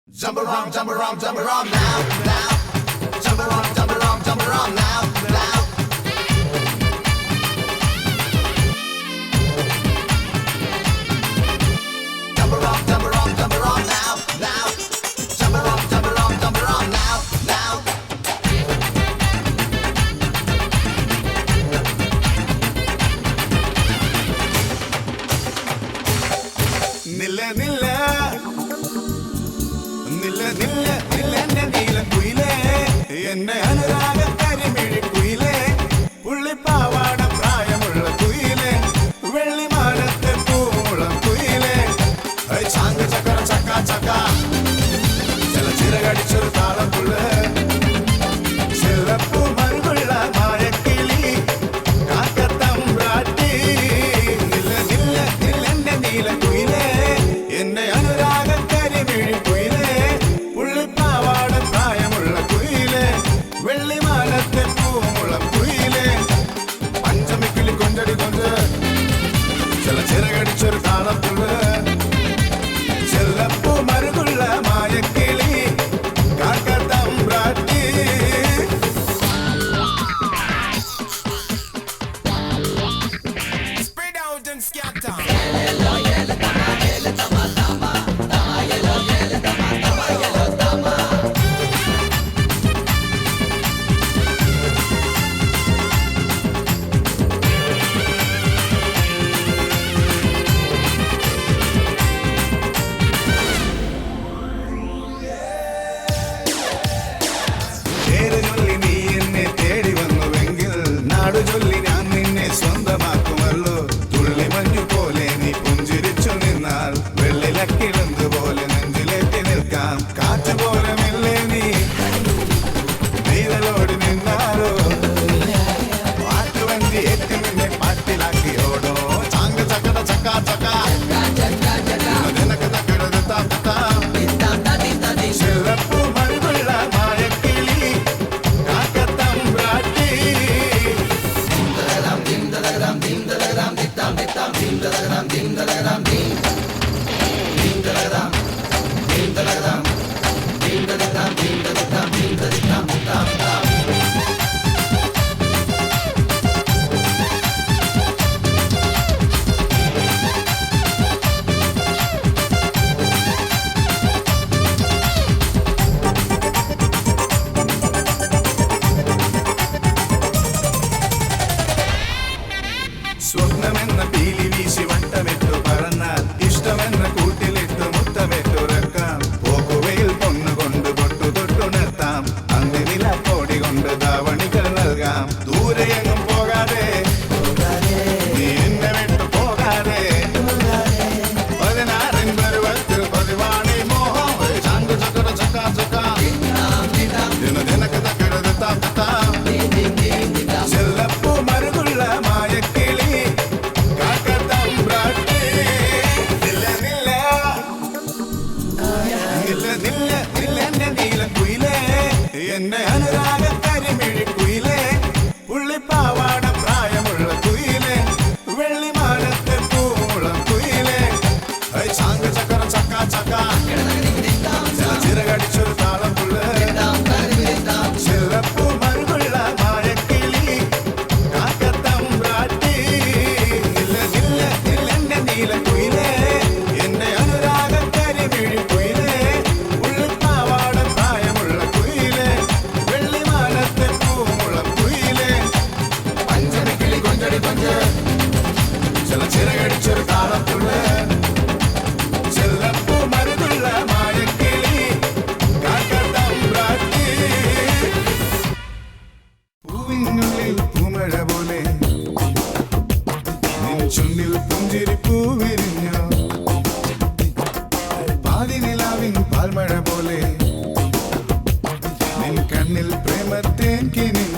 Jump around, jump around, jump around now, now. Jump around, jump around, jump around now, now. Jump around, jump around, jump around now, now. Jump around, jump around, jump around now, now. Nillu Nillu. Nillu Nillu Nillu Nillu കുയിലേ എന്നെ അനുരാഗ കരിമിഴി കുയിലേ പുള്ളിപ്പാവാട പ്രായമുള്ള കുയിലേ വെള്ളിമാനത്തെ പൂമുളം കുയിലേ ചാങ്ക ചക്കര ചക്ക ചക്ക ചില ചിറകടിച്ചൊരു താളപ്പുള്ള് ചെല്ലപ്പൂ മറുകുള്ള മായക്കിളി കാക്കത്തമ്പ്രാട്ടി നില്ല നില്ല നില്ലെന്റെ നീല കുയിലേ എന്നെ അനുരാഗ കരിമിഴി കുയിലേ പുള്ളിപ്പാവാട പ്രായമുള്ള കുയിലേ വെള്ളിമാനത്തെ പൂമുളം കുയിലേ പഞ്ചമിക്കിളി കൊഞ്ചടി കൊഞ്ച് ചില ചിറകടിച്ചൊരു താളപ്പുള്ള് ചെല്ലപ്പൂ മറുകുള്ള മായക്കിളി കാക്കത്തമ്പ്രാട്ടി Spread out and scatter. പേര് ചൊല്ലി നീ എന്നെ തേടി വന്നുവെങ്കിൽ നാടു ചൊല്ലി ഞാൻ നിന്നെ സ്വന്തമാക്കുമല്ലോ തുള്ളി മഞ്ഞു പോലെ നീ പുഞ്ചിരിച്ചു നിന്നാൽ വെള്ളിലക്കിഴന്ത് പോലെ നെഞ്ചിലേറ്റി നിൽക്കാം കാറ്റ് പോലെ മെല്ലെ നീ നീതലോടി നിന്നാലോ പാട്ടുവണ്ടി ഏറ്റി നിന്നെ പാട്ടിലാക്കി ഓടോ ചാങ്ക ചക്കട ചക്ക ചക്ക നിനക്ക് തക്കടത് താത്താ ചെല്ലപ്പൂ മറുകുള്ള മായക്കിളി കാക്കത്തമ്പ്രാട്ടി സ്വപ്നമെന്ന പീലി വീശി വട്ടമിട്ടു പറന്നാൽ ഇഷ്ടമെന്ന കൂട്ടിലിട്ടു മുത്തമിട്ടുറക്കാം പോക്കുവയിൽ പൊണ്ണുകൊണ്ട് പൊട്ടു തൊട്ടുണർത്താം അന്ന് നിലക്കോടി കൊണ്ട് ധാവണികൾ നൽകാം ദൂരെയെങ്ങും പോകാതെ നീ എന്നെ വിട്ടു പോകാതെ 16 പരുവത്തിൽ പതിവാണി മോഹം ചാങ്കു ചക്കര ചക്ക ചക്ക ദിനക്ക് തക്കടത് താത്താ ചെല്ലപ്പൂ മറുകുള്ള മായക്കിളി കാക്കത്തമ്പ്രാട്ടി നില്ല നില്ല നില്ല നില്ല നില്ലെന്റെ നീല കുയിലേ എന്നെ അനുരാഗ കരിമിഴി കുയിലേ പുള്ളിപ്പാവാട പ്രായമുള്ള കുയിലേ വെള്ളിമാനത്തെ പൂമുളം കുയിലേ ചാങ്ക ചക്കര ചക്ക ചക്ക ചില ചിറകടിച്ചൊരു താളപ്പുള്ള് ചെല്ലപ്പൂ മറുകുള്ള മായക്കിളി കാക്കത്തമ്പ്രാട്ടി നില്ല നില്ല നില്ലെന്റെ നീല കുയിലേ എന്നെ അനുരാഗ കരിമിഴി കുയിലേ ഉള്ളിപ്പാവാട പ്രായമുള്ള കുയിലേ വെള്ളിമാനത്തെ പൂമുളം കുയിലേ പഞ്ചമിക്കിളി കൊഞ്ചടി കൊഞ്ച് ചില ചിറകടിച്ചൊരു താളപ്പുള്ള് ചെല്ലപ്പൂ മറുകുള്ള മായക്കിളി കാക്കത്തമ്പ്രാട്ടി പൂവിനുള്ളിൽ പൂമഴ പോലെ നിൻ ചുണ്ടിൽ പുഞ്ചിരിപ്പൂ വിരിഞ്ഞോ പാതിനിലാവിൻ പാൽമഴ പോലെ നിൻ കണ്ണിൽ പ്രേമത്തേൻ കിനിഞ്ഞു